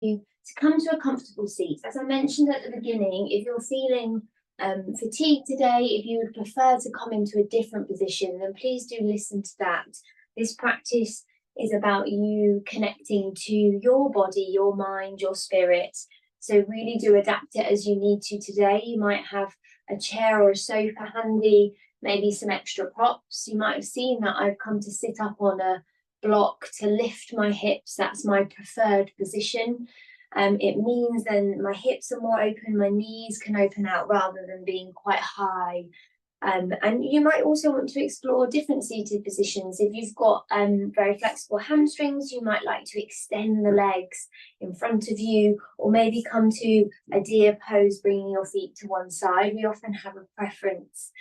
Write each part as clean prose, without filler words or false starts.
to come to a comfortable seat. As I mentioned at the beginning, if you're feeling fatigued today, if you would prefer to come into a different position, then please do listen to that. This practice is about you connecting to your body, your mind, your spirit. So really do adapt it as you need to today. You might have a chair or a sofa handy, maybe some extra props. You might have seen that I've come to sit up on a block to lift my hips. That's my preferred position. It means then my hips are more open, my knees can open out rather than being quite high. And you might also want to explore different seated positions. If you've got very flexible hamstrings, you might like to extend the legs in front of you, or maybe come to a deer pose, bringing your feet to one side. We often have a preference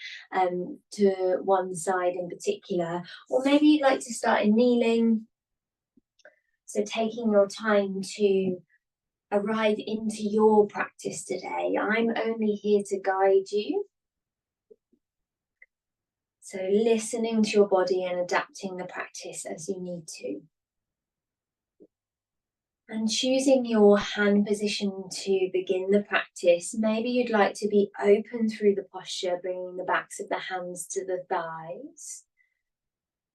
to one side in particular, or maybe you'd like to start in kneeling. So taking your time to arrive into your practice today. I'm only here to guide you. So listening to your body and adapting the practice as you need to. And choosing your hand position to begin the practice. Maybe you'd like to be open through the posture, bringing the backs of the hands to the thighs.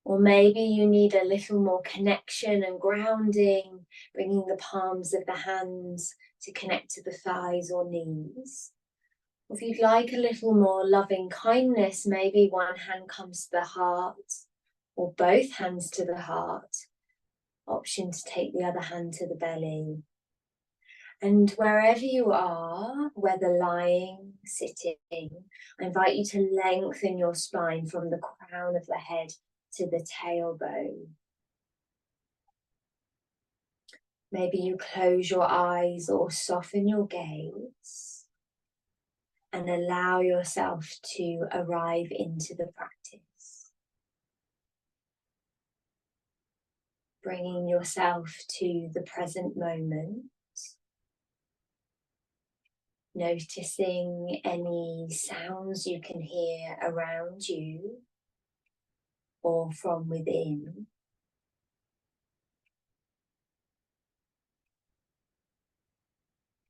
Or maybe you need a little more connection and grounding, bringing the palms of the hands to connect to the thighs or knees. If you'd like a little more loving kindness, maybe one hand comes to the heart or both hands to the heart. Option to take the other hand to the belly. And wherever you are, whether lying, sitting, I invite you to lengthen your spine from the crown of the head to the tailbone. Maybe you close your eyes or soften your gaze. And allow yourself to arrive into the practice. Bringing yourself to the present moment. Noticing any sounds you can hear around you or from within.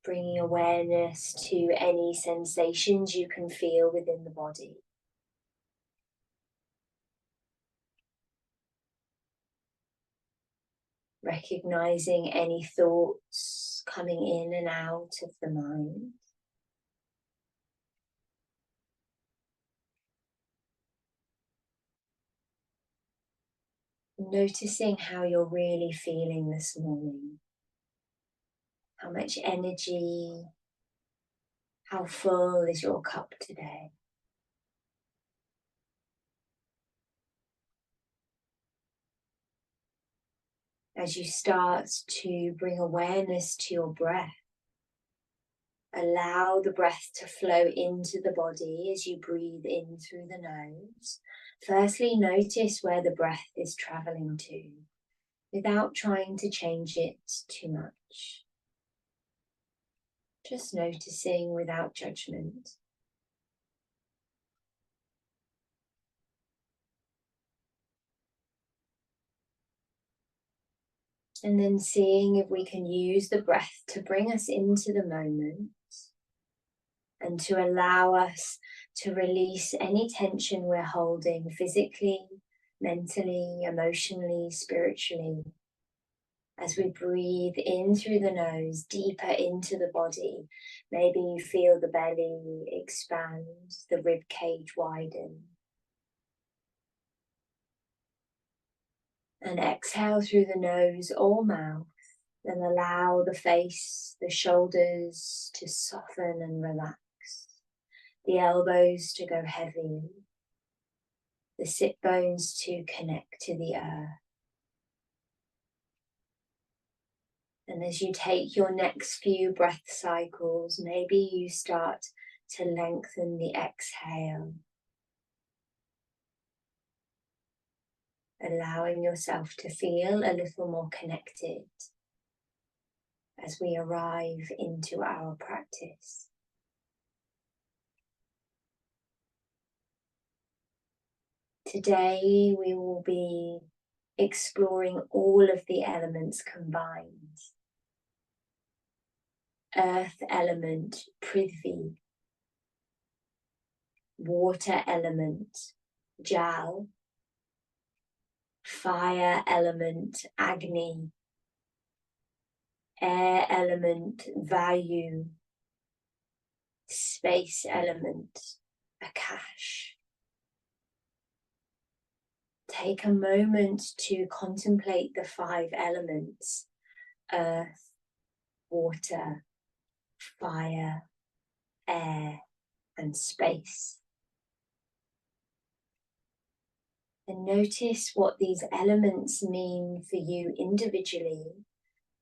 Bringing awareness to any sensations you can feel within the body. Recognizing any thoughts coming in and out of the mind. Noticing how you're really feeling this morning. How much energy, how full is your cup today? As you start to bring awareness to your breath, allow the breath to flow into the body as you breathe in through the nose. Firstly, notice where the breath is traveling to, without trying to change it too much. Just noticing without judgment. And then seeing if we can use the breath to bring us into the moment and to allow us to release any tension we're holding physically, mentally, emotionally, spiritually. As we breathe in through the nose, deeper into the body, maybe you feel the belly expand, the rib cage widen. And exhale through the nose or mouth, and allow the face, the shoulders to soften and relax, the elbows to go heavy, the sit bones to connect to the earth. And as you take your next few breath cycles, maybe you start to lengthen the exhale, allowing yourself to feel a little more connected as we arrive into our practice. Today we will be exploring all of the elements combined. Earth element, Prithvi. Water element, Jal. Fire element, Agni. Air element, Vayu. Space element, Akash. Take a moment to contemplate the 5 elements: earth, water, fire, air, and space. And notice what these elements mean for you individually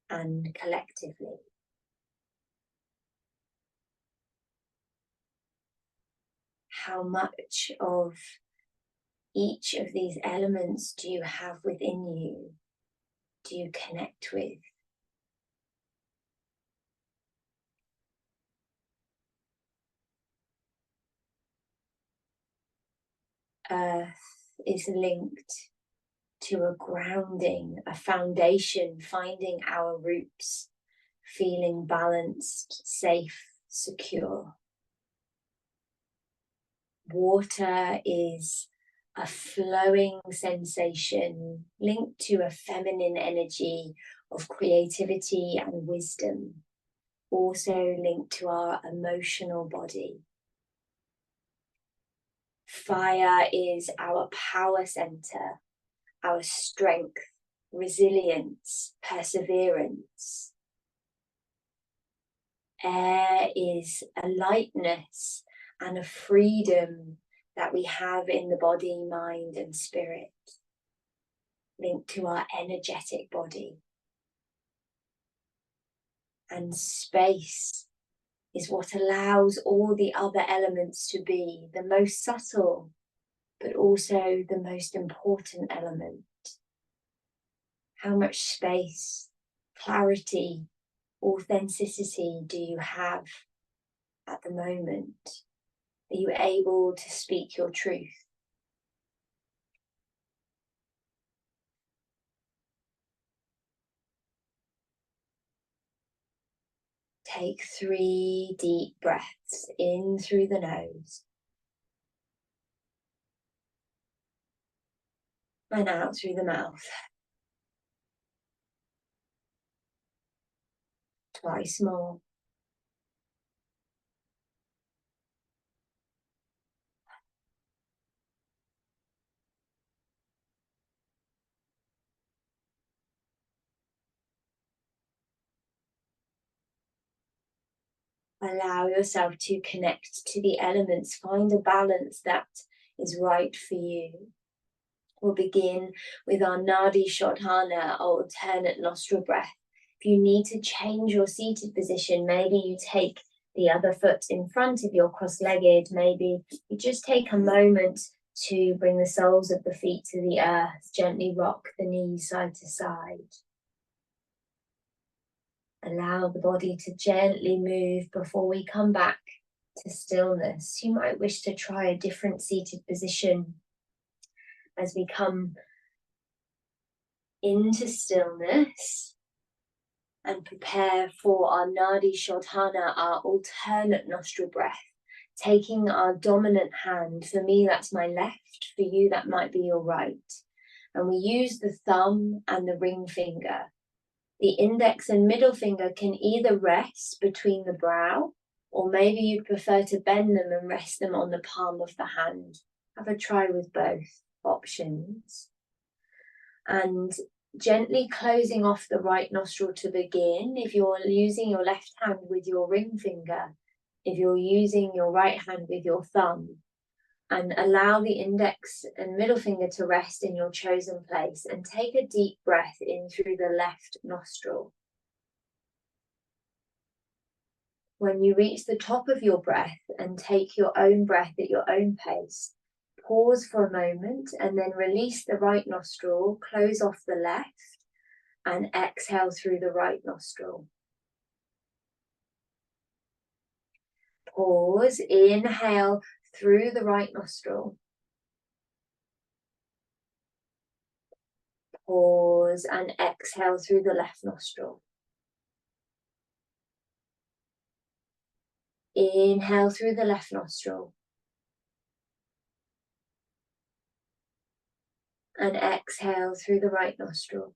and collectively. How much of each of these elements do you have within you? Do you connect with? Earth is linked to a grounding, a foundation, finding our roots, feeling balanced, safe, secure. Water is a flowing sensation linked to a feminine energy of creativity and wisdom, also linked to our emotional body. Fire is our power center, our strength, resilience, perseverance. Air is a lightness and a freedom that we have in the body, mind, and spirit, linked to our energetic body. And space is what allows all the other elements to be, the most subtle, but also the most important element. How much space, clarity, authenticity do you have at the moment? Are you able to speak your truth? Take 3 deep breaths in through the nose and out through the mouth. Twice more. Allow yourself to connect to the elements. Find a balance that is right for you. We'll begin with our Nadi Shodhana, or alternate nostril breath. If you need to change your seated position, maybe you take the other foot in front if you're cross-legged. Maybe you just take a moment to bring the soles of the feet to the earth. Gently rock the knees side to side. Allow the body to gently move before we come back to stillness. You might wish to try a different seated position as we come into stillness and prepare for our Nadi Shodhana, our alternate nostril breath. Taking our dominant hand, for me that's my left, for you that might be your right. And we use the thumb and the ring finger. The index and middle finger can either rest between the brow, or maybe you'd prefer to bend them and rest them on the palm of the hand. Have a try with both options. And gently closing off the right nostril to begin. If you're using your left hand with your ring finger, if you're using your right hand with your thumb, and allow the index and middle finger to rest in your chosen place, and take a deep breath in through the left nostril. When you reach the top of your breath and take your own breath at your own pace, pause for a moment and then release the right nostril, close off the left, and exhale through the right nostril. Pause, inhale through the right nostril. Pause and exhale through the left nostril. Inhale through the left nostril. And exhale through the right nostril.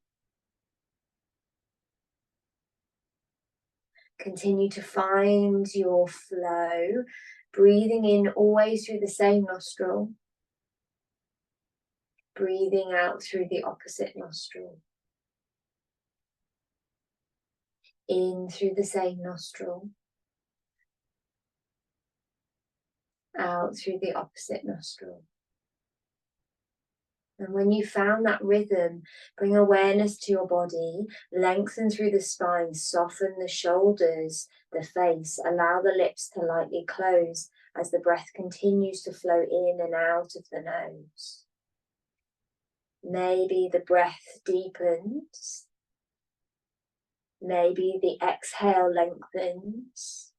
Continue to find your flow, breathing in always through the same nostril, breathing out through the opposite nostril. In through the same nostril, out through the opposite nostril. And when you found that rhythm, bring awareness to your body, lengthen through the spine, soften the shoulders, the face, allow the lips to lightly close as the breath continues to flow in and out of the nose. Maybe the breath deepens. Maybe the exhale lengthens.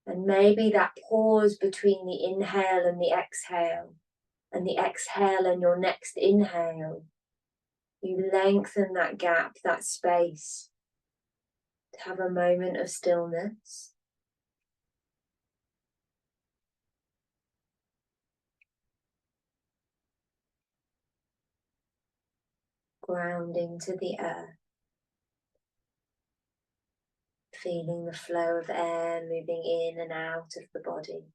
And maybe that pause between the inhale and the exhale and your next inhale, you lengthen that gap, that space, to have a moment of stillness. Grounding to the earth. Feeling the flow of air moving in and out of the body.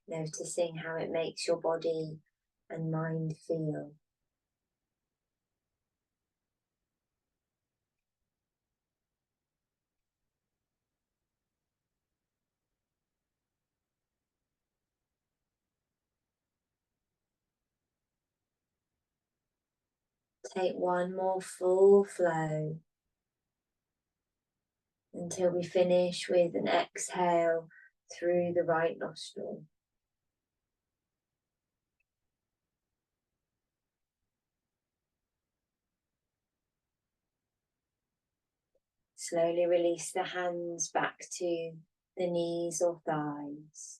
Noticing how it makes your body and mind feel. Take one more full flow until we finish with an exhale through the right nostril. Slowly release the hands back to the knees or thighs.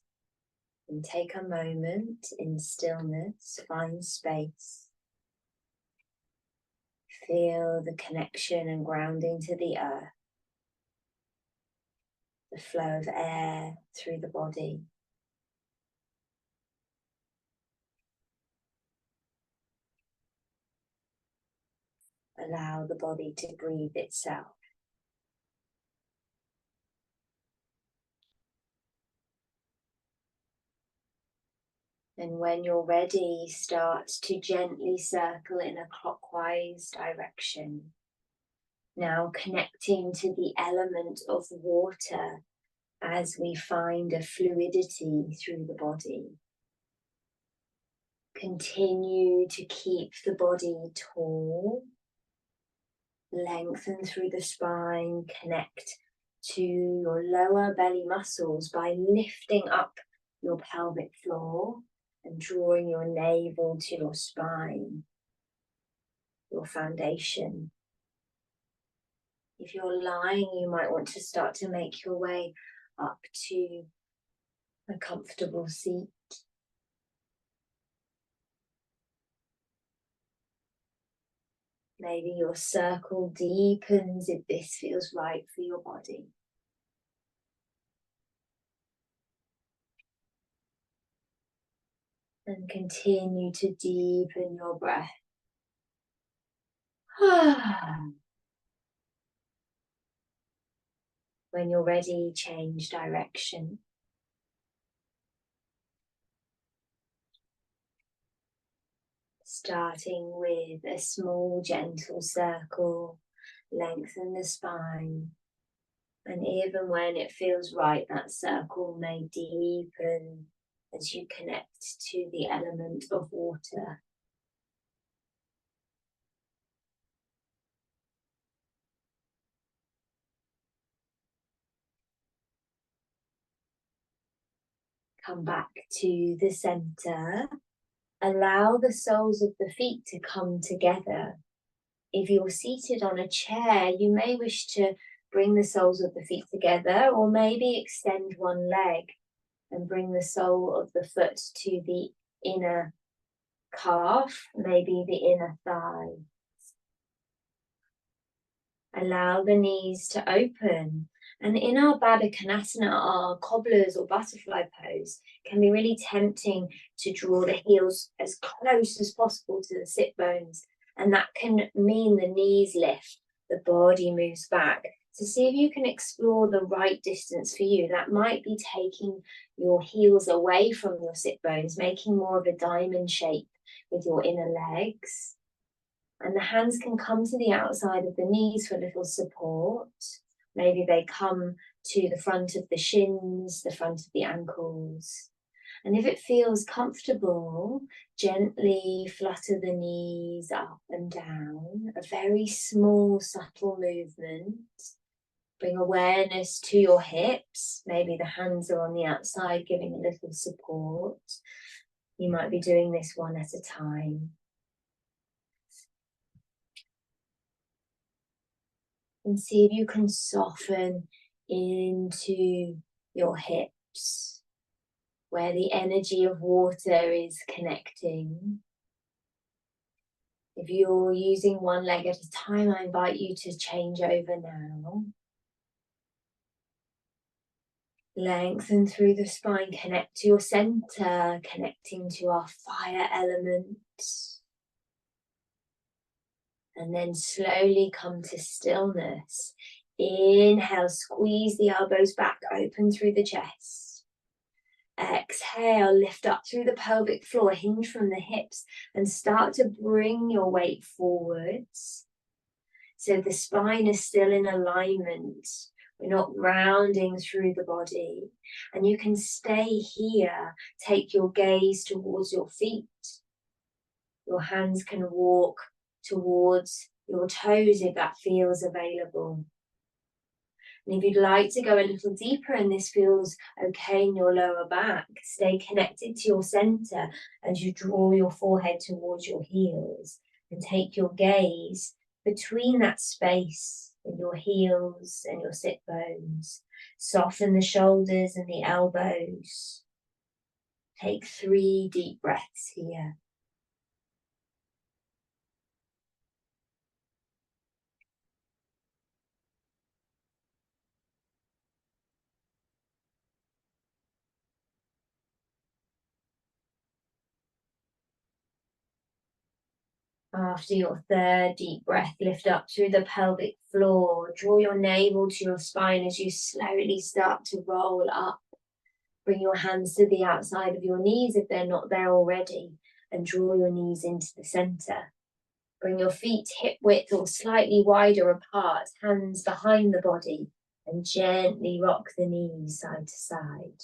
And take a moment in stillness, find space. Feel the connection and grounding to the earth. The flow of air through the body. Allow the body to breathe itself. And when you're ready, start to gently circle in a clockwise direction. Now connecting to the element of water as we find a fluidity through the body. Continue to keep the body tall. Lengthen through the spine, connect to your lower belly muscles by lifting up your pelvic floor and drawing your navel to your spine, your foundation. If you're lying, you might want to start to make your way up to a comfortable seat. Maybe your circle deepens if this feels right for your body. And continue to deepen your breath. When you're ready, change direction. Starting with a small, gentle circle, lengthen the spine. And even when it feels right, that circle may deepen as you connect to the element of water. Come back to the center. Allow the soles of the feet to come together. If you're seated on a chair, you may wish to bring the soles of the feet together, or maybe extend one leg and bring the sole of the foot to the inner calf, maybe the inner thigh. Allow the knees to open. And in our Baddha Konasana, our cobblers or butterfly pose, can be really tempting to draw the heels as close as possible to the sit bones. And that can mean the knees lift, the body moves back. So see if you can explore the right distance for you. That might be taking your heels away from your sit bones, making more of a diamond shape with your inner legs. And the hands can come to the outside of the knees for a little support. Maybe they come to the front of the shins, the front of the ankles. And if it feels comfortable, gently flutter the knees up and down. A very small, subtle movement. Bring awareness to your hips. Maybe the hands are on the outside, giving a little support. You might be doing this one at a time. And see if you can soften into your hips, where the energy of water is connecting. If you're using one leg at a time, I invite you to change over now. Lengthen through the spine, connect to your center, connecting to our fire element. And then slowly come to stillness. Inhale, squeeze the elbows back, open through the chest. Exhale, lift up through the pelvic floor, hinge from the hips, and start to bring your weight forwards. So the spine is still in alignment. We're not rounding through the body. And you can stay here. Take your gaze towards your feet. Your hands can walk towards your toes if that feels available. And if you'd like to go a little deeper and this feels okay in your lower back, stay connected to your center as you draw your forehead towards your heels and take your gaze between that space in your heels and your sit bones. Soften the shoulders and the elbows. Take 3 deep breaths here. After your 3rd deep breath, lift up through the pelvic floor. Draw your navel to your spine as you slowly start to roll up. Bring your hands to the outside of your knees if they're not there already, and draw your knees into the center. Bring your feet hip width or slightly wider apart, hands behind the body, and gently rock the knees side to side.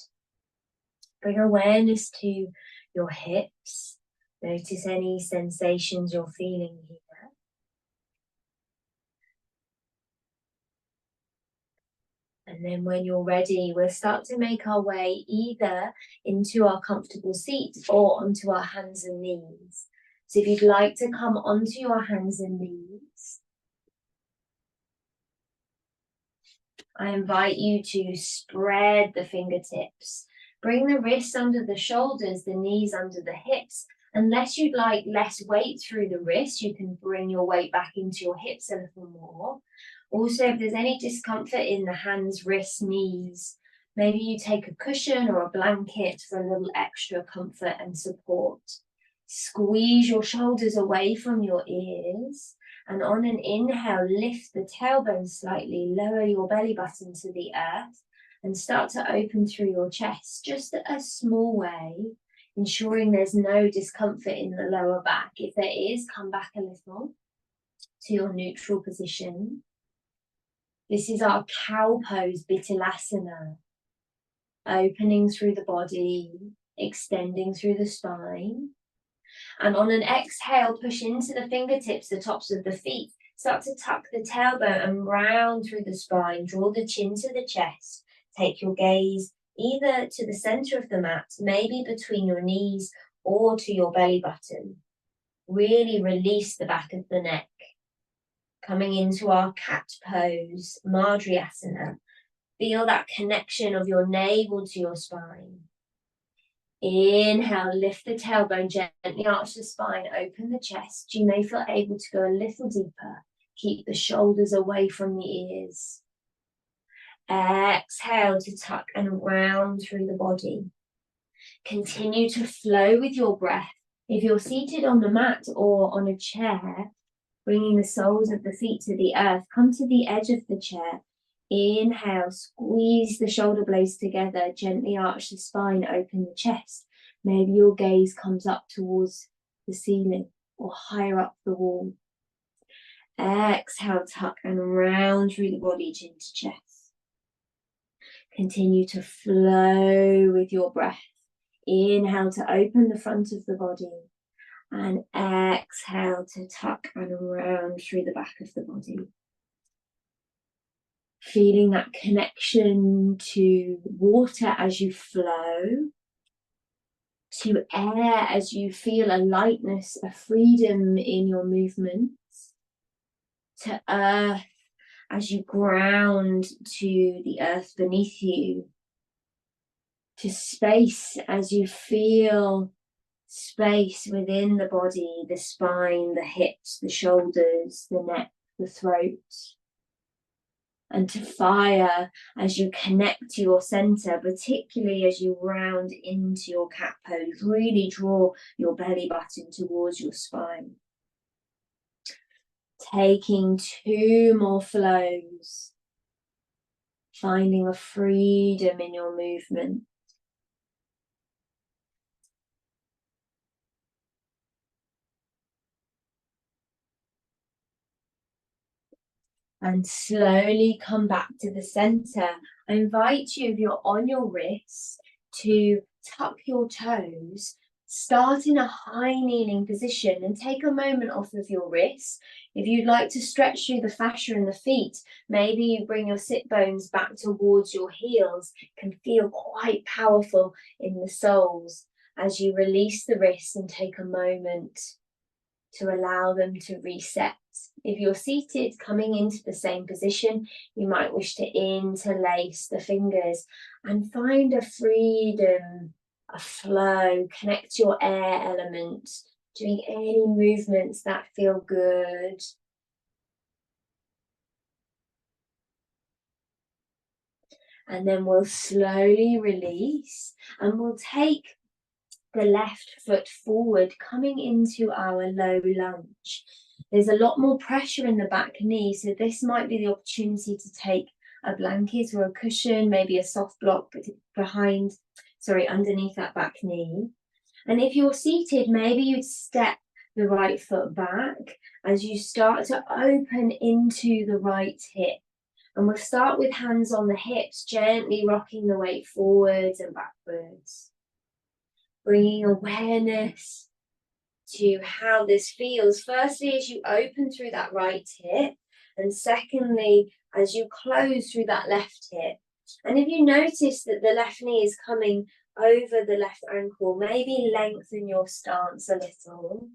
Bring awareness to your hips. Notice any sensations you're feeling here. And then when you're ready, we'll start to make our way either into our comfortable seat or onto our hands and knees. So if you'd like to come onto your hands and knees, I invite you to spread the fingertips. Bring the wrists under the shoulders, the knees under the hips. Unless you'd like less weight through the wrists, you can bring your weight back into your hips a little more. Also, if there's any discomfort in the hands, wrists, knees, maybe you take a cushion or a blanket for a little extra comfort and support. Squeeze your shoulders away from your ears. And on an inhale, lift the tailbone slightly, lower your belly button to the earth, and start to open through your chest, just a small way, ensuring there's no discomfort in the lower back. If there is, come back a little to your neutral position. This is our cow pose, Bittilasana. Opening through the body, extending through the spine. And on an exhale, push into the fingertips, the tops of the feet. Start to tuck the tailbone and round through the spine. Draw the chin to the chest. Take your gaze either to the center of the mat, maybe between your knees, or to your belly button. Really release the back of the neck. Coming into our cat pose, Madhyasana. Feel that connection of your navel to your spine. Inhale, lift the tailbone, gently arch the spine, open the chest. You may feel able to go a little deeper. Keep the shoulders away from the ears. Exhale to tuck and round through the body. Continue to flow with your breath. If you're seated on the mat or on a chair, bringing the soles of the feet to the earth, come to the edge of the chair. Inhale, squeeze the shoulder blades together, gently arch the spine, open the chest. Maybe your gaze comes up towards the ceiling or higher up the wall. Exhale, tuck and round through the body, chin to chest. Continue to flow with your breath. Inhale to open the front of the body, and exhale to tuck and round through the back of the body. Feeling that connection to water as you flow, to air as you feel a lightness, a freedom in your movements, to earth as you ground to the earth beneath you, to space as you feel space within the body, the spine, the hips, the shoulders, the neck, the throat. And to fire as you connect to your center, particularly as you round into your cat pose. Really draw your belly button towards your spine. Taking 2 more flows. Finding a freedom in your movement. And slowly come back to the center. I invite you, if you're on your wrists, to tuck your toes, start in a high kneeling position and take a moment off of your wrists. If you'd like to stretch through the fascia in the feet, maybe you bring your sit bones back towards your heels. It can feel quite powerful in the soles as you release the wrists and take a moment to allow them to reset. If you're seated, coming into the same position, you might wish to interlace the fingers and find a freedom, a flow. Connect your air element, doing any movements that feel good. And then we'll slowly release, and we'll take the left foot forward, coming into our low lunge. There's a lot more pressure in the back knee, so this might be the opportunity to take a blanket or a cushion, maybe a soft block underneath that back knee. And if you're seated, maybe you'd step the right foot back as you start to open into the right hip. And we'll start with hands on the hips, gently rocking the weight forwards and backwards. Bringing awareness to how this feels. Firstly, as you open through that right hip, and secondly, as you close through that left hip. And if you notice that the left knee is coming over the left ankle, maybe lengthen your stance a little.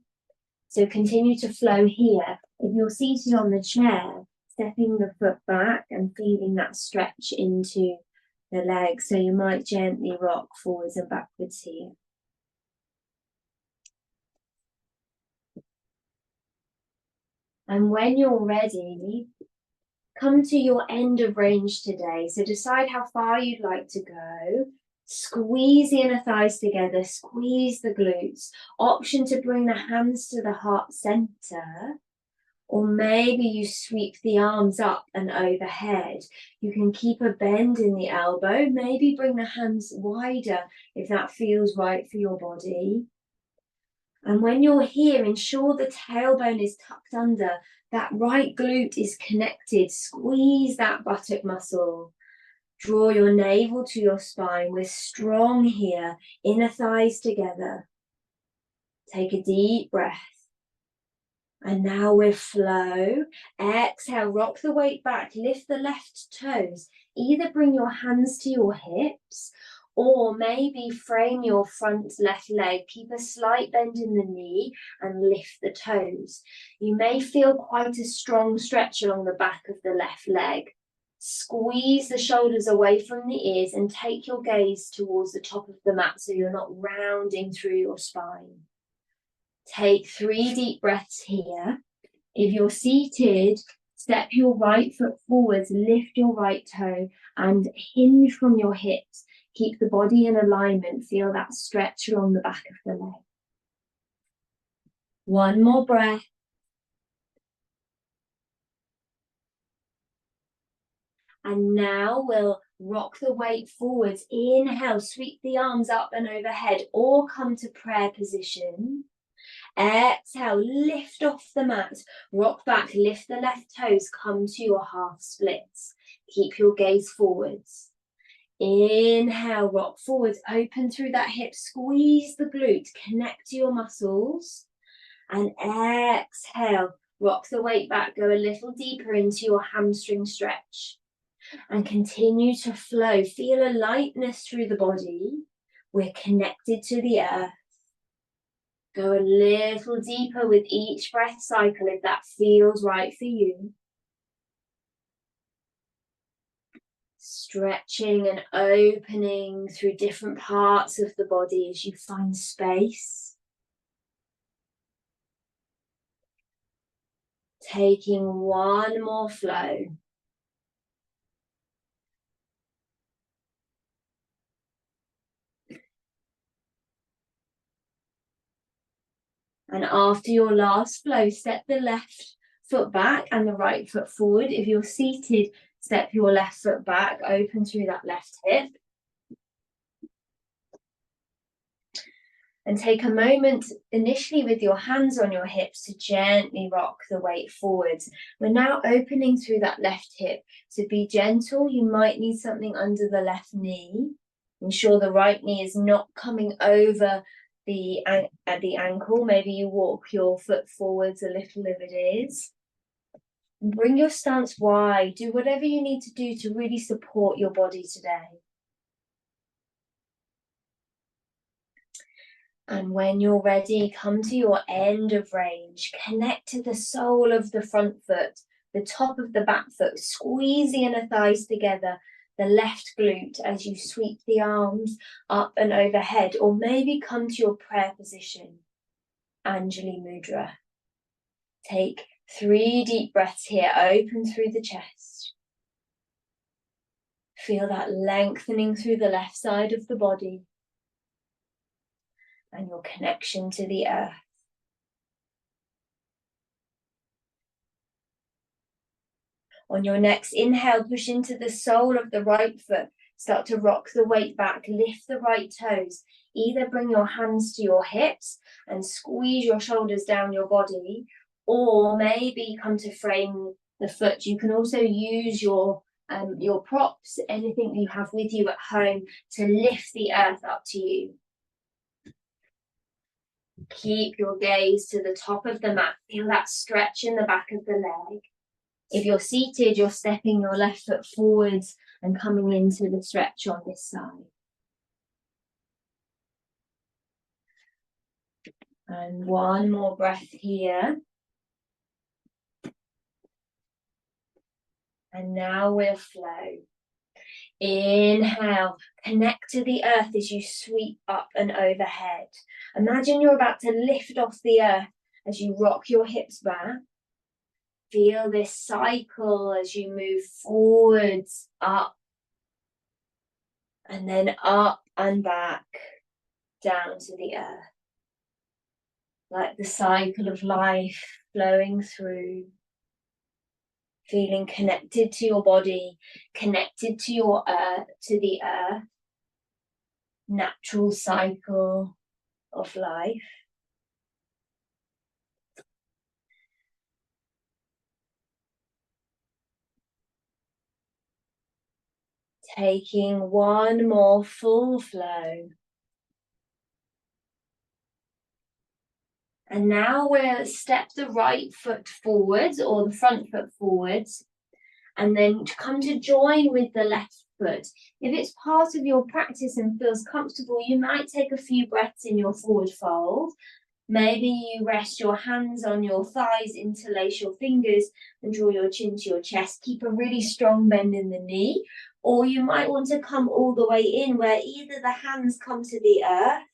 So continue to flow here. If you're seated on the chair, stepping the foot back and feeling that stretch into the legs. So you might gently rock forwards and backwards here. And when you're ready, come to your end of range today. So decide how far you'd like to go. Squeeze the inner thighs together, squeeze the glutes. Option to bring the hands to the heart center. Or maybe you sweep the arms up and overhead. You can keep a bend in the elbow. Maybe bring the hands wider if that feels right for your body. And when you're here, ensure the tailbone is tucked under, that right glute is connected. Squeeze that buttock muscle. Draw your navel to your spine. We're strong here. Inner thighs together. Take a deep breath. And now we'll flow. Exhale, rock the weight back. Lift the left toes. Either bring your hands to your hips, or maybe frame your front left leg. Keep a slight bend in the knee and lift the toes. You may feel quite a strong stretch along the back of the left leg. Squeeze the shoulders away from the ears and take your gaze towards the top of the mat so you're not rounding through your spine. Take 3 deep breaths here. If you're seated, step your right foot forwards, lift your right toe and hinge from your hips. Keep the body in alignment. Feel that stretch along the back of the leg. One more breath. And now we'll rock the weight forwards. Inhale, sweep the arms up and overhead or come to prayer position. Exhale, lift off the mat, rock back, lift the left toes, come to your half splits. Keep your gaze forwards. Inhale, rock forwards, open through that hip, squeeze the glute, connect to your muscles. And exhale, rock the weight back, go a little deeper into your hamstring stretch. And continue to flow. Feel a lightness through the body. We're connected to the earth. Go a little deeper with each breath cycle if that feels right for you. Stretching and opening through different parts of the body as you find space. Taking one more flow. And after your last flow, step the left foot back and the right foot forward. If you're seated, step your left foot back, open through that left hip. And take a moment initially with your hands on your hips to gently rock the weight forwards. We're now opening through that left hip. So be gentle. You might need something under the left knee. Ensure the right knee is not coming over at the ankle. Maybe you walk your foot forwards a little if it is. Bring your stance wide. Do whatever you need to do to really support your body today. And when you're ready, come to your end of range. Connect to the sole of the front foot, the top of the back foot. Squeeze the inner thighs together, the left glute as you sweep the arms up and overhead. Or maybe come to your prayer position, Anjali Mudra. Take 3 deep breaths here, open through the chest. Feel that lengthening through the left side of the body. And your connection to the earth. On your next inhale, push into the sole of the right foot. Start to rock the weight back, lift the right toes. Either bring your hands to your hips and squeeze your shoulders down your body, or maybe come to frame the foot. You can also use your props, anything you have with you at home, to lift the earth up to you. Keep your gaze to the top of the mat. Feel that stretch in the back of the leg. If you're seated, you're stepping your left foot forwards and coming into the stretch on this side. And one more breath here. And now we'll flow. Inhale, connect to the earth as you sweep up and overhead. Imagine you're about to lift off the earth as you rock your hips back. Feel this cycle as you move forwards, up, and then up and back, down to the earth. Like the cycle of life flowing through. Feeling connected to your body, connected to your to the earth, natural cycle of life. Taking one more full flow. And now we'll step the right foot forwards or the front foot forwards, and then come to join with the left foot. If it's part of your practice and feels comfortable, you might take a few breaths in your forward fold. Maybe you rest your hands on your thighs, interlace your fingers and draw your chin to your chest. Keep a really strong bend in the knee. Or you might want to come all the way in where either the hands come to the earth,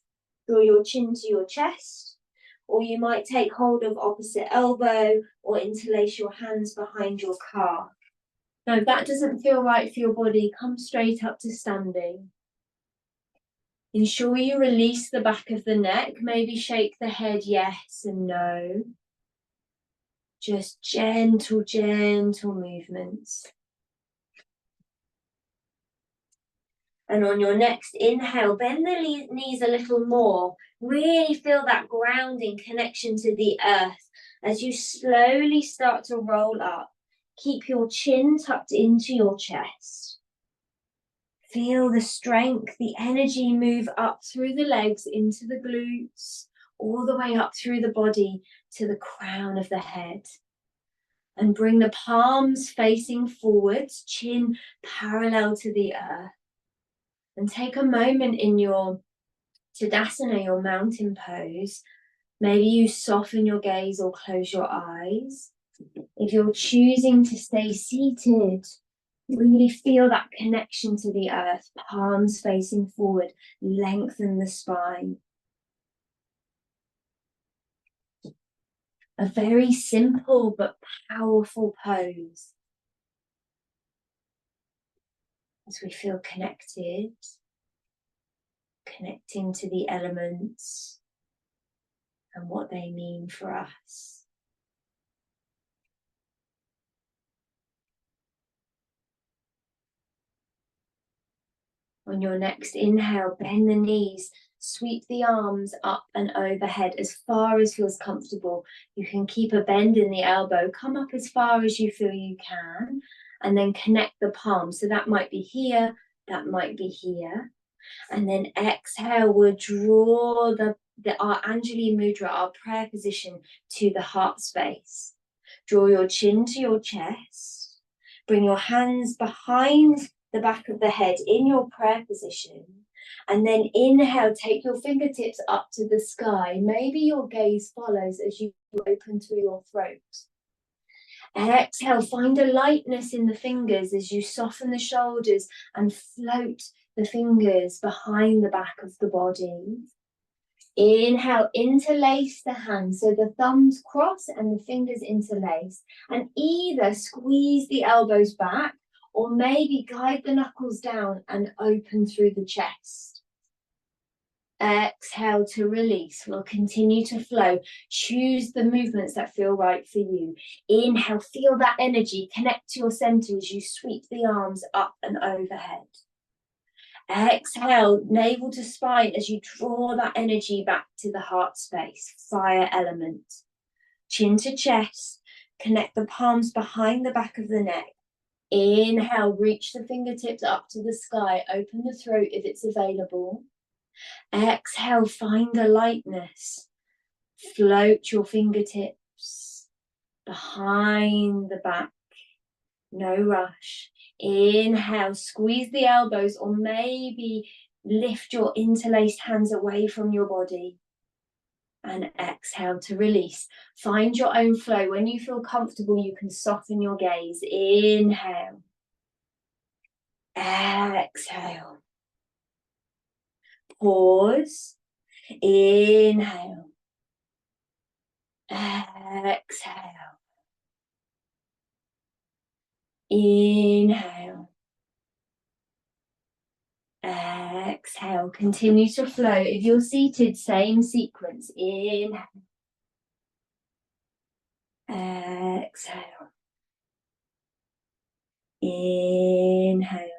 draw your chin to your chest, or you might take hold of opposite elbow or interlace your hands behind your calf. Now, if that doesn't feel right for your body, come straight up to standing. Ensure you release the back of the neck, maybe shake the head yes and no. Just gentle, gentle movements. And on your next inhale, bend the knees a little more. Really feel that grounding connection to the earth as you slowly start to roll up. Keep your chin tucked into your chest. Feel the strength, the energy move up through the legs into the glutes, all the way up through the body to the crown of the head. And bring the palms facing forwards, chin parallel to the earth. And take a moment in your Tadasana, your mountain pose. Maybe you soften your gaze or close your eyes. If you're choosing to stay seated, really feel that connection to the earth, palms facing forward, lengthen the spine. A very simple but powerful pose. As we feel connected, connecting to the elements and what they mean for us. On your next inhale, bend the knees, sweep the arms up and overhead as far as feels comfortable. You can keep a bend in the elbow, come up as far as you feel you can, and then connect the palms. So that might be here, that might be here. And then exhale, we'll draw our Anjali Mudra, our prayer position, to the heart space. Draw your chin to your chest. Bring your hands behind the back of the head in your prayer position. And then inhale, take your fingertips up to the sky. Maybe your gaze follows as you open through your throat. Exhale, find a lightness in the fingers as you soften the shoulders and float the fingers behind the back of the body. Inhale, interlace the hands, so the thumbs cross and the fingers interlace, and either squeeze the elbows back or maybe guide the knuckles down and open through the chest. Exhale to release. We'll continue to flow. Choose the movements that feel right for you. Inhale, feel that energy. Connect to your center as you sweep the arms up and overhead. Exhale, navel to spine as you draw that energy back to the heart space, fire element. Chin to chest, connect the palms behind the back of the neck. Inhale, reach the fingertips up to the sky, open the throat if it's available. Exhale, find a lightness. Float your fingertips behind the back, no rush. Inhale, squeeze the elbows or maybe lift your interlaced hands away from your body. And exhale to release. Find your own flow. When you feel comfortable, you can soften your gaze. Inhale. Exhale. Pause. Inhale. Exhale. Inhale. Exhale. Continue to flow. If you're seated, same sequence. Inhale. Exhale. Inhale.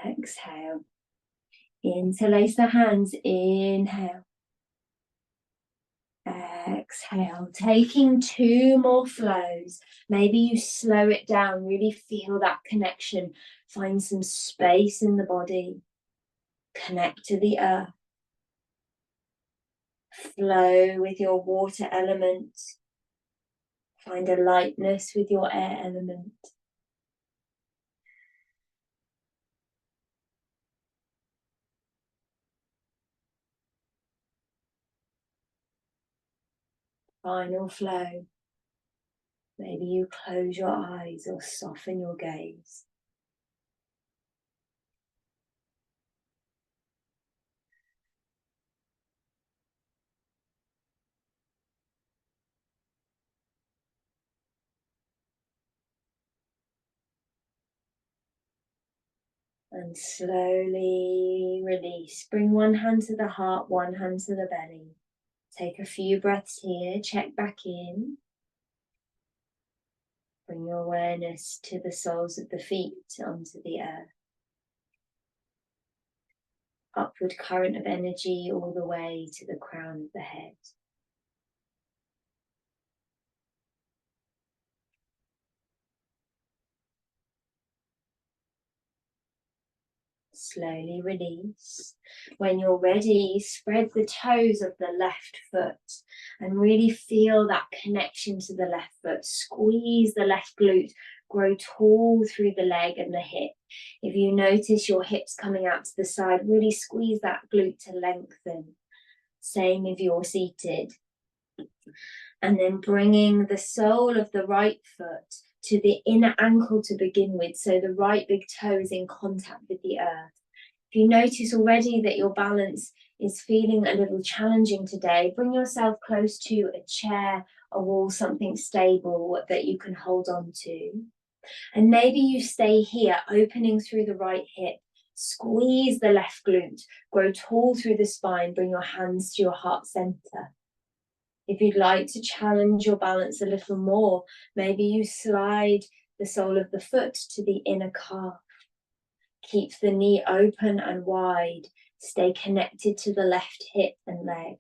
Exhale. Interlace the hands. Inhale. Exhale. Taking 2 more flows. Maybe you slow it down. Really feel that connection. Find some space in the body. Connect to the earth. Flow with your water element. Find a lightness with your air element. Final flow. Maybe you close your eyes or soften your gaze. And slowly release. Bring one hand to the heart, one hand to the belly. Take a few breaths here, check back in. Bring your awareness to the soles of the feet onto the earth. Upward current of energy all the way to the crown of the head. Slowly release. When you're ready, spread the toes of the left foot and really feel that connection to the left foot. Squeeze the left glute, grow tall through the leg and the hip. If you notice your hips coming out to the side, really squeeze that glute to lengthen. Same if you're seated. And then bringing the sole of the right foot to the inner ankle to begin with, so the right big toe is in contact with the earth. If you notice already that your balance is feeling a little challenging today, bring yourself close to a chair, a wall, something stable that you can hold on to. And maybe you stay here, opening through the right hip, squeeze the left glute, grow tall through the spine, bring your hands to your heart center. If you'd like to challenge your balance a little more, maybe you slide the sole of the foot to the inner calf. Keep the knee open and wide. Stay connected to the left hip and leg.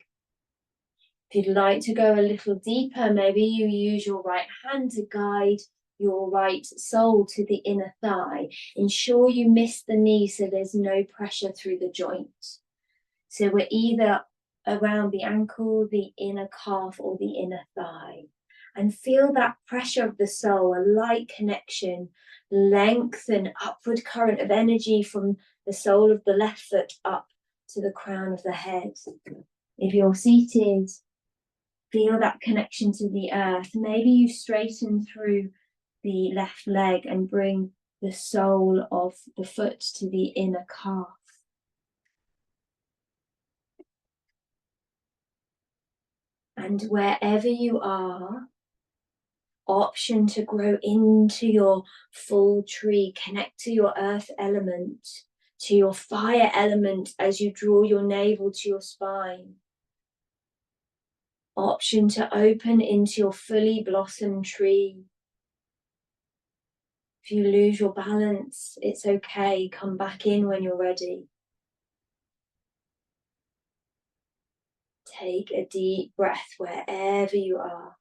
If you'd like to go a little deeper, maybe you use your right hand to guide your right sole to the inner thigh. Ensure you miss the knee so there's no pressure through the joint. So we're either around the ankle, the inner calf, or the inner thigh. And feel that pressure of the sole, a light connection, lengthen, upward current of energy from the sole of the left foot up to the crown of the head. If you're seated, feel that connection to the earth. Maybe you straighten through the left leg and bring the sole of the foot to the inner calf. And wherever you are, option to grow into your full tree, connect to your earth element, to your fire element as you draw your navel to your spine. Option to open into your fully blossomed tree. If you lose your balance, it's okay. Come back in when you're ready. Take a deep breath wherever you are.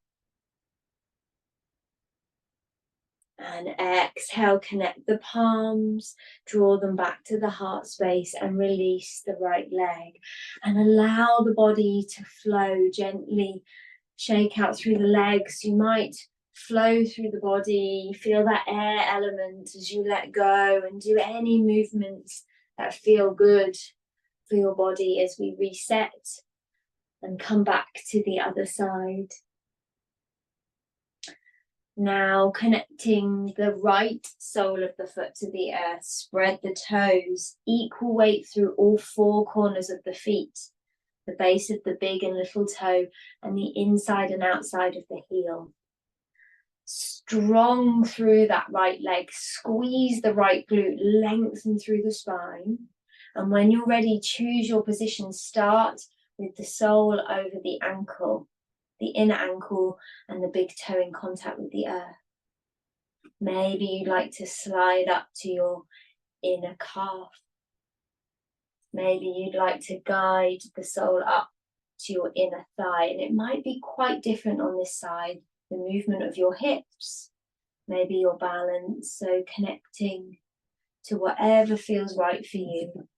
And exhale, connect the palms, draw them back to the heart space and release the right leg. And allow the body to flow gently. Shake out through the legs. You might flow through the body. Feel that air element as you let go and do any movements that feel good for your body as we reset and come back to the other side. Now connecting the right sole of the foot to the earth, spread the toes, equal weight through all four corners of the feet, the base of the big and little toe, and the inside and outside of the heel. Strong through that right leg, squeeze the right glute, lengthen through the spine. And when you're ready, choose your position. Start with the sole over the ankle, the inner ankle and the big toe in contact with the earth. Maybe you'd like to slide up to your inner calf. Maybe you'd like to guide the sole up to your inner thigh. And it might be quite different on this side, the movement of your hips, maybe your balance. So connecting to whatever feels right for you.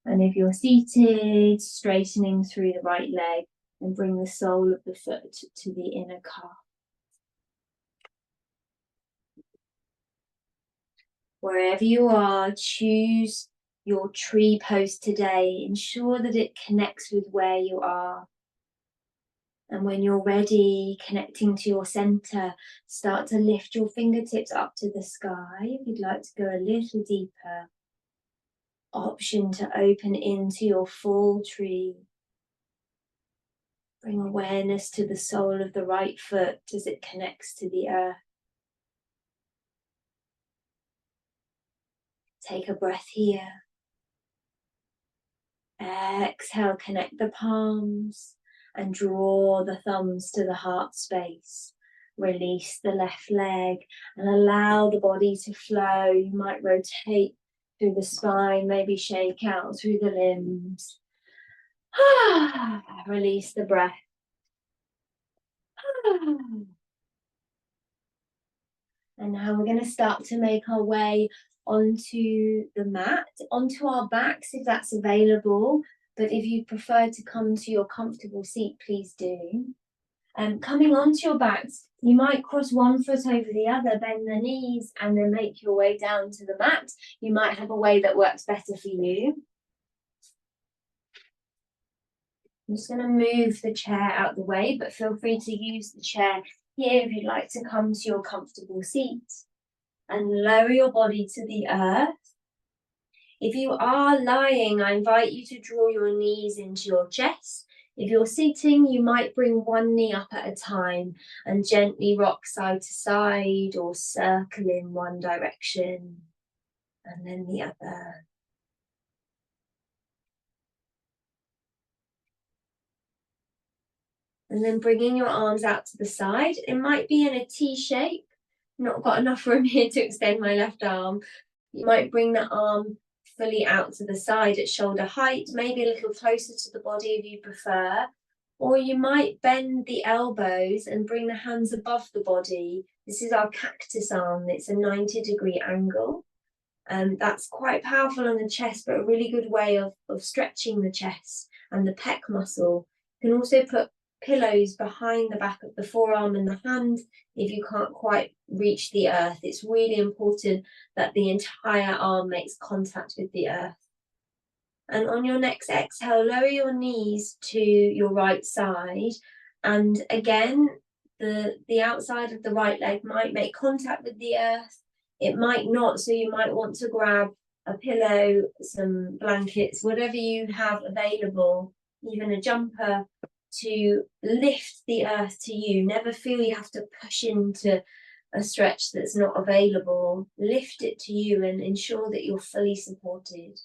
And if you're seated, straightening through the right leg and bring the sole of the foot to the inner calf. Wherever you are, choose your tree pose today. Ensure that it connects with where you are. And when you're ready, connecting to your center, start to lift your fingertips up to the sky. If you'd like to go a little deeper, option to open into your full tree. Bring awareness to the sole of the right foot as it connects to the earth. Take a breath here. Exhale, connect the palms and draw the thumbs to the heart space. Release the left leg and allow the body to flow. You might rotate through the spine, maybe shake out through the limbs. Release the breath. And now we're going to start to make our way onto the mat, onto our backs if that's available. But if you prefer to come to your comfortable seat, please do. Coming onto your backs, you might cross one foot over the other, bend the knees, and then make your way down to the mat. You might have a way that works better for you. I'm just going to move the chair out the way, but feel free to use the chair here if you'd like to come to your comfortable seat. And lower your body to the earth. If you are lying, I invite you to draw your knees into your chest. If you're sitting, you might bring one knee up at a time and gently rock side to side or circle in one direction and then the other. And then bringing your arms out to the side. It might be in a T shape. Not got enough room here to extend my left arm. You might bring the arm fully out to the side at shoulder height, maybe a little closer to the body if you prefer. Or you might bend the elbows and bring the hands above the body. This is our cactus arm. It's a 90-degree angle. That's quite powerful on the chest, but a really good way of stretching the chest and the pec muscle. You can also put pillows behind the back of the forearm and the hand if you can't quite reach the earth. It's really important that the entire arm makes contact with the earth. And on your next exhale, lower your knees to your right side. And again, the outside of the right leg might make contact with the earth. It might not, so you might want to grab a pillow, some blankets, whatever you have available, even a jumper, to lift the earth to you. Never feel you have to push into a stretch that's not available. Lift it to you and ensure that you're fully supported.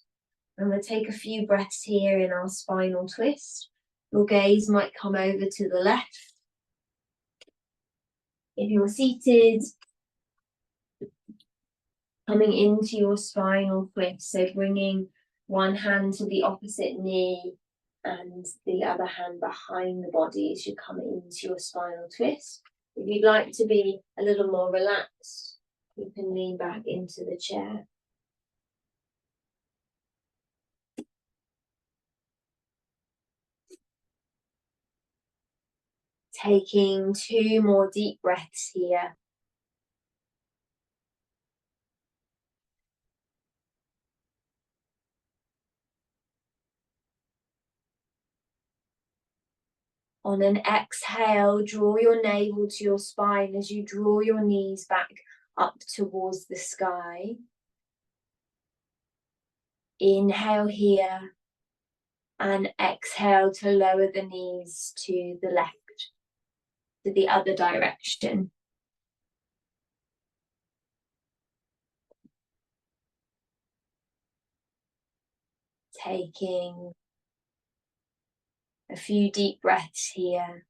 And we'll take a few breaths here in our spinal twist. Your gaze might come over to the left. If you're seated, coming into your spinal twist, so bringing one hand to the opposite knee and the other hand behind the body as you come into your spinal twist. If you'd like to be a little more relaxed, you can lean back into the chair. Taking 2 more deep breaths here. On an exhale, draw your navel to your spine as you draw your knees back up towards the sky. Inhale here and exhale to lower the knees to the left, to the other direction. Taking a few deep breaths here.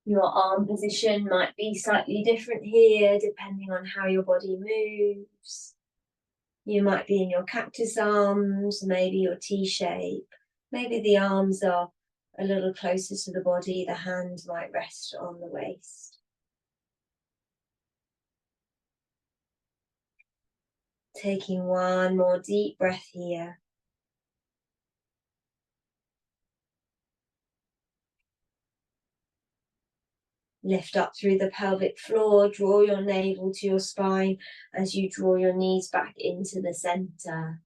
Your arm position might be slightly different here, depending on how your body moves. You might be in your cactus arms, maybe your T shape. Maybe the arms are a little closer to the body, the hands might rest on the waist. Taking one more deep breath here. Lift up through the pelvic floor, draw your navel to your spine as you draw your knees back into the center.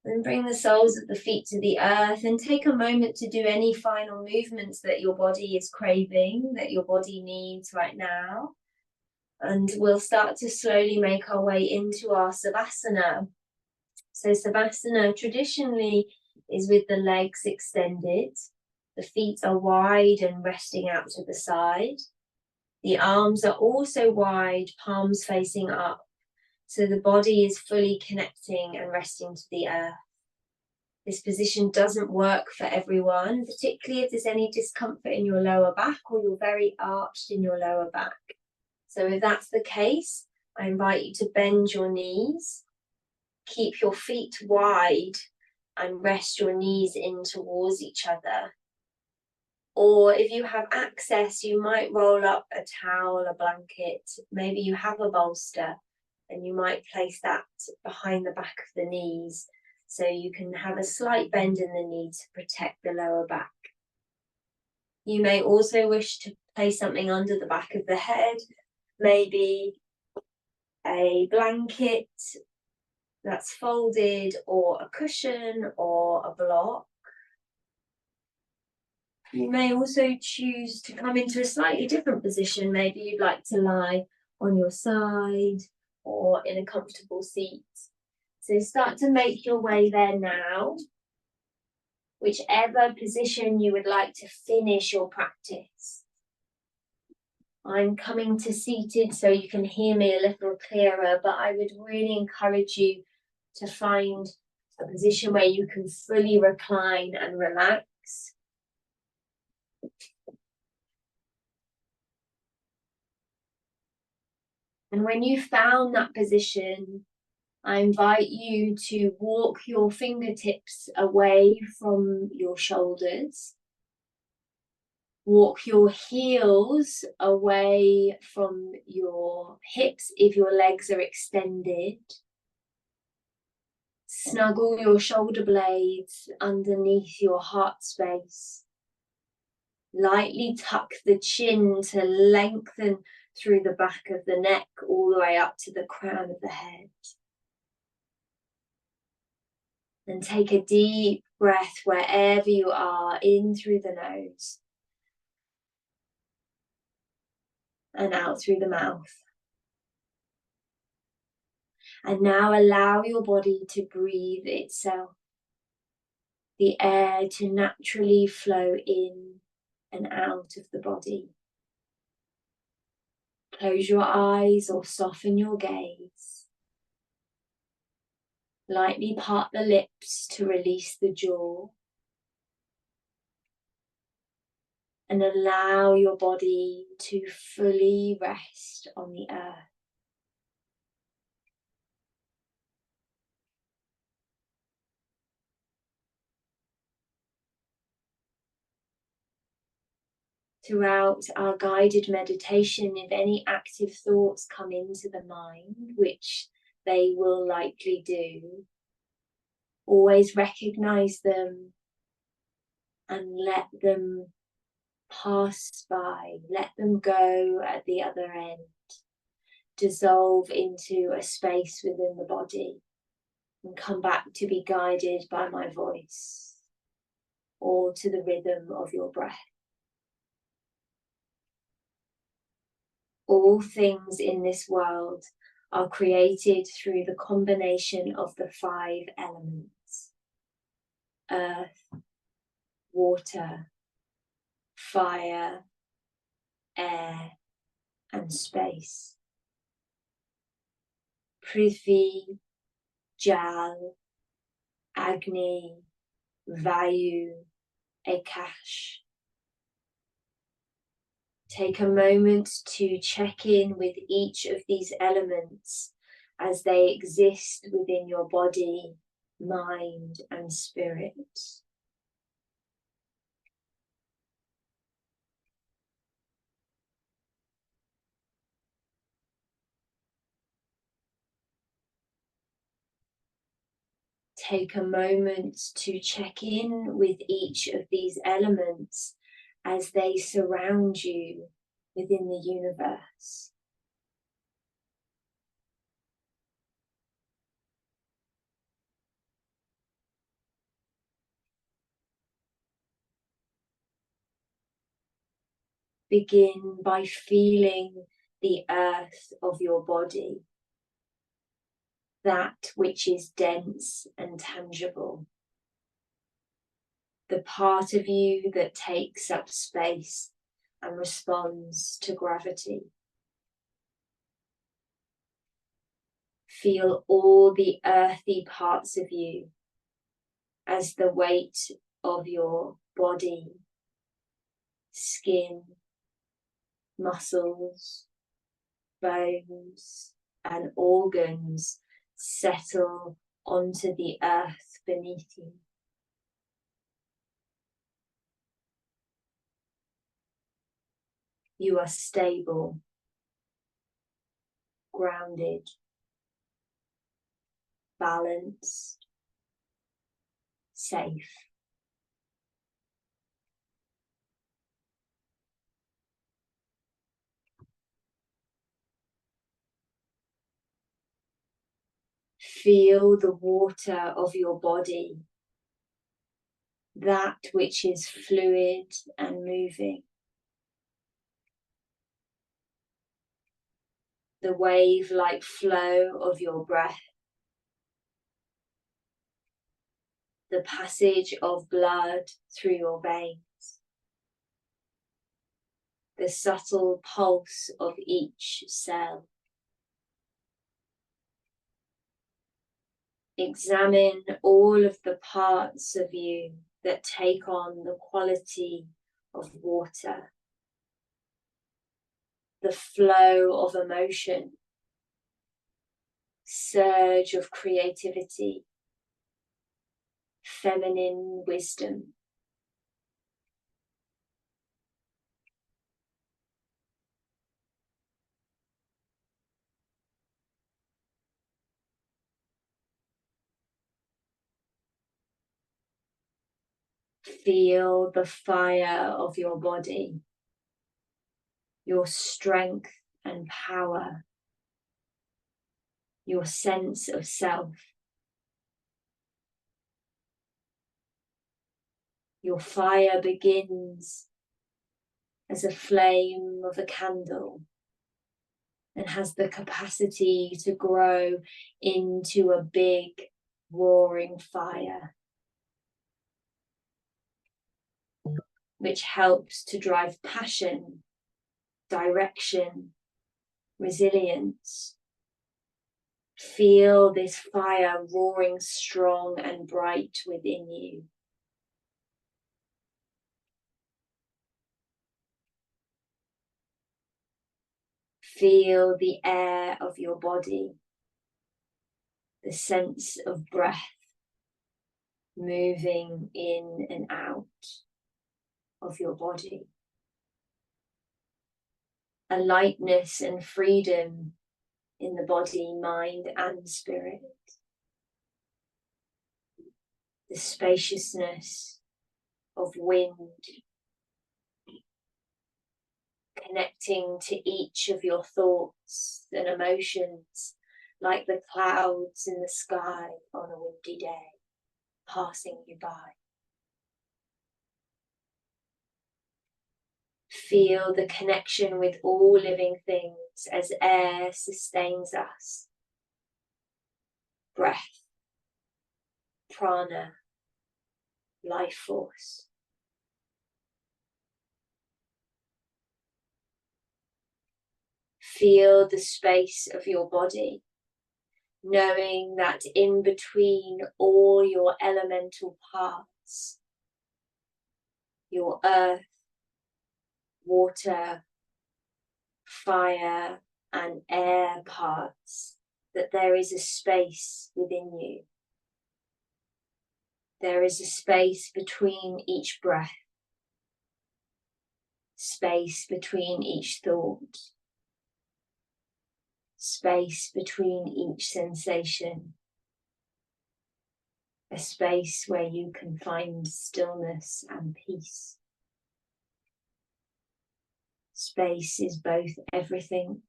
And bring the soles of the feet to the earth and take a moment to do any final movements that your body is craving, that your body needs right now. And we'll start to slowly make our way into our Savasana. So Savasana traditionally is with the legs extended. The feet are wide and resting out to the side. The arms are also wide, palms facing up, so the body is fully connecting and resting to the earth. This position doesn't work for everyone, particularly if there's any discomfort in your lower back or you're very arched in your lower back. So if that's the case, I invite you to bend your knees, keep your feet wide and rest your knees in towards each other. Or if you have access, you might roll up a towel, a blanket, maybe you have a bolster, and you might place that behind the back of the knees so you can have a slight bend in the knee to protect the lower back. You may also wish to place something under the back of the head, maybe a blanket that's folded, or a cushion, or a block. You may also choose to come into a slightly different position. Maybe you'd like to lie on your side or in a comfortable seat. So start to make your way there now, whichever position you would like to finish your practice. I'm coming to seated so you can hear me a little clearer, but I would really encourage you to find a position where you can fully recline and relax. And when you've found that position, I invite you to walk your fingertips away from your shoulders. Walk your heels away from your hips if your legs are extended. Snuggle your shoulder blades underneath your heart space. Lightly tuck the chin to lengthen through the back of the neck all the way up to the crown of the head. And take a deep breath wherever you are, in through the nose and out through the mouth. And now allow your body to breathe itself. The air to naturally flow in and out of the body. Close your eyes or soften your gaze. Lightly part the lips to release the jaw. And allow your body to fully rest on the earth. Throughout our guided meditation, if any active thoughts come into the mind, which they will likely do, always recognize them and let them pass by, let them go at the other end, dissolve into a space within the body and come back to be guided by my voice or to the rhythm of your breath. All things in this world are created through the combination of the 5 elements: earth, water, fire, air, and space. Prithvi, Jal, Agni, Vayu, Akash. Take a moment to check in with each of these elements as they exist within your body, mind, and spirit. Take a moment to check in with each of these elements as they surround you within the universe. Begin by feeling the earth of your body, that which is dense and tangible. the part of you that takes up space and responds to gravity. Feel all the earthy parts of you as the weight of your body, skin, muscles, bones, and organs settle onto the earth beneath you. You are stable, grounded, balanced, safe. Feel the water of your body, that which is fluid and moving. The wave-like flow of your breath. The passage of blood through your veins. The subtle pulse of each cell. Examine all of the parts of you that take on the quality of water. The flow of emotion. Surge of creativity. Feminine wisdom. Feel the fire of your body, your strength and power, your sense of self. Your fire begins as a flame of a candle and has the capacity to grow into a big, roaring fire, which helps to drive passion, direction, resilience. Feel this fire roaring strong and bright within you. Feel the air of your body, the sense of breath moving in and out of your body. A lightness and freedom in the body, mind, and spirit. The spaciousness of wind, connecting to each of your thoughts and emotions, like the clouds in the sky on a windy day, passing you by. Feel the connection with all living things as air sustains us. Breath, prana, life force. Feel the space of your body, knowing that in between all your elemental parts, your earth, water, fire, and air parts, that there is a space within you. There is a space between each breath, space between each thought, space between each sensation, a space where you can find stillness and peace. Space is both everything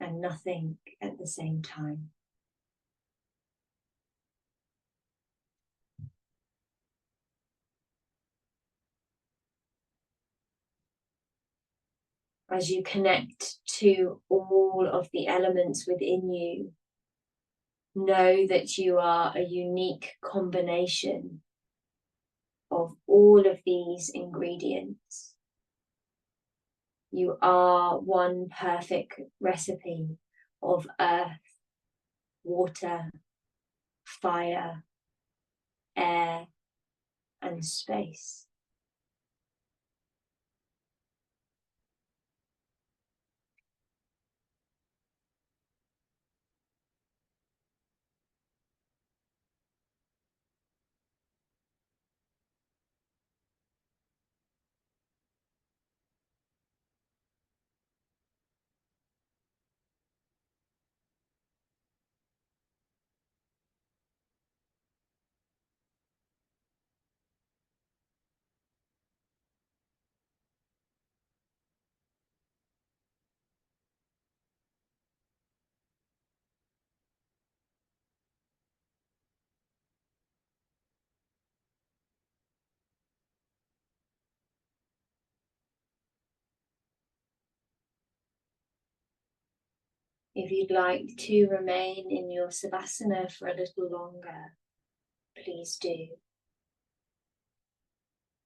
and nothing at the same time. As you connect to all of the elements within you, know that you are a unique combination of all of these ingredients. You are one perfect recipe of earth, water, fire, air, and space. If you'd like to remain in your Savasana for a little longer, please do.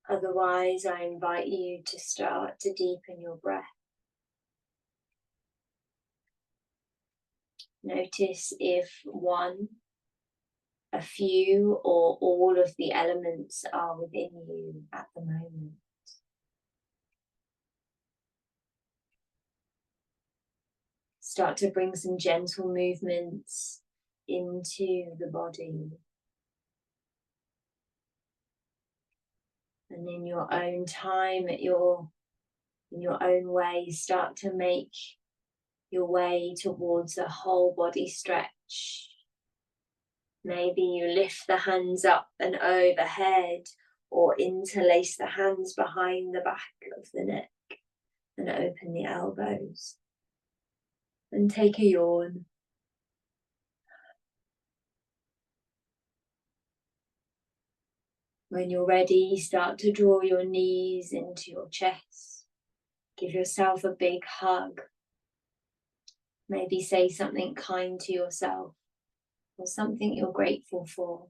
Otherwise, I invite you to start to deepen your breath. Notice if one, a few, or all of the elements are within you at the moment. Start to bring some gentle movements into the body. And in your own time, in your own way, start to make your way towards a whole body stretch. Maybe you lift the hands up and overhead, or interlace the hands behind the back of the neck and open the elbows. And take a yawn. When you're ready, start to draw your knees into your chest. Give yourself a big hug. Maybe say something kind to yourself or something you're grateful for.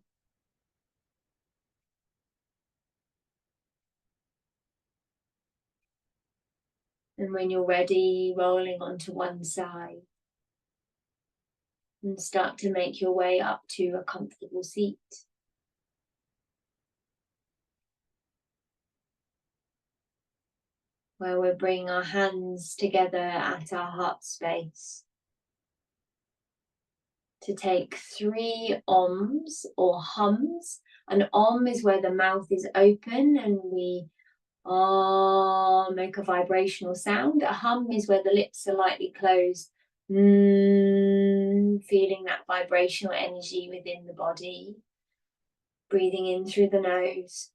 And when you're ready, rolling onto one side. And start to make your way up to a comfortable seat. Where we'll bring our hands together at our heart space. To take 3 oms or hums. An om is where the mouth is open and we make a vibrational sound. A hum is where the lips are lightly closed. Feeling that vibrational energy within the body. Breathing in through the nose.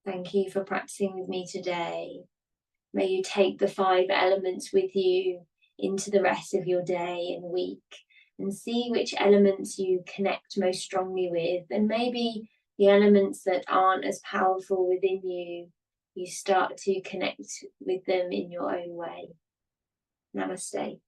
Thank you for practicing with me today. May you take the 5 elements with you into the rest of your day and week and see which elements you connect most strongly with, and maybe the elements that aren't as powerful within you, you start to connect with them in your own way. Namaste.